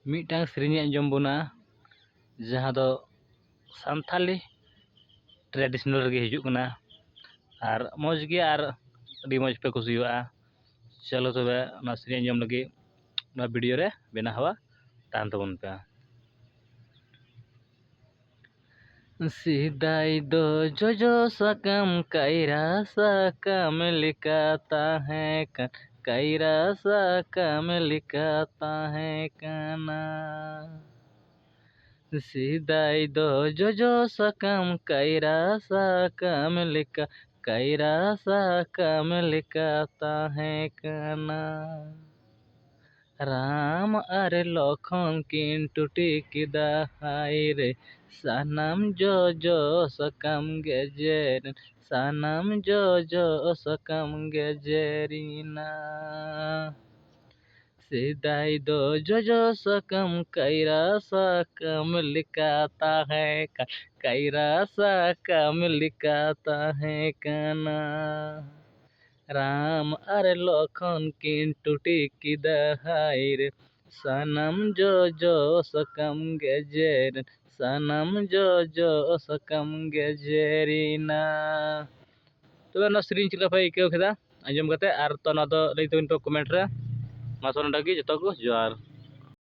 ᱢᱤᱫᱴᱟᱝ ᱥᱮᱨᱮᱧ ᱟᱸᱡᱚᱢ ᱵᱚᱱᱟ ᱡᱟᱦᱟᱸ ᱫᱚ ᱥᱟᱱᱛᱟᱞᱤ ᱴᱨᱮᱰᱤᱥᱚᱱᱟᱞ ᱨᱮᱜᱮ ᱦᱤᱡᱩᱜ ᱠᱟᱱᱟ ᱟᱨ ᱢᱚᱡᱽ ᱜᱮ ᱟᱨ ᱟᱹᱰᱤ ᱢᱚᱡᱽ ᱯᱮ ᱠᱩᱥᱤᱭᱟᱜᱼᱟ ᱪᱚᱞᱚ ᱛᱚᱵᱮ ᱚᱱᱟ ᱥᱮᱨᱮᱧ ᱟᱸᱡᱚᱢ ᱞᱟᱹᱜᱤᱫ ᱚᱱᱟ ᱵᱷᱤᱰᱤᱭᱳ ᱨᱮ ᱵᱮᱱᱟᱣᱟ ᱛᱟᱦᱮᱱ ᱛᱟᱵᱚᱱ ᱯᱮ। ᱥᱮᱫᱟᱭ ᱫᱚ ᱡᱚᱡᱚ ᱥᱟᱠᱟᱢ ᱠᱟᱭᱨᱟ ᱥᱟᱠᱟᱢ ᱞᱮᱠᱟ ᱛᱟᱦᱮᱸ ᱠᱟᱱ ᱠᱟᱭᱨᱟ ᱥᱟᱠᱟᱢ ᱞᱮᱠᱟ ᱛᱟᱦᱮᱸ ᱠᱟᱱᱟ। ᱥᱮᱫᱟᱭ ᱫᱚ ᱡᱚᱡᱚ ᱥᱟᱠᱟᱢ ᱠᱟᱭᱨᱟ ᱥᱟᱠᱟᱢ ᱞᱮᱠᱟ ᱠᱟᱭᱨᱟ ᱥᱟᱠᱟᱢ ᱞᱮᱠᱟ ᱛᱟᱦᱮᱸ ᱠᱟᱱᱟ। राम और लखन किन टूटी किदा हाय रे सनम जो जो सकम गेजेर सनम जो जो सकम गेजेरीना सेदाई दो जो सकम कैरा सकम लिखाता है कैरा सकम लिखाता है काना राम अरे लखन किन टूटी किदा हाय रे सनम जो सकम गेजेर सनम जो सकम गेजेरीना। तो ना सेरिंग चिका पे आइकाव केदा आंजम कते आर तो ना दो लई तबिन पे कमेंट रे मा सोनडा गी जतो को जोहार।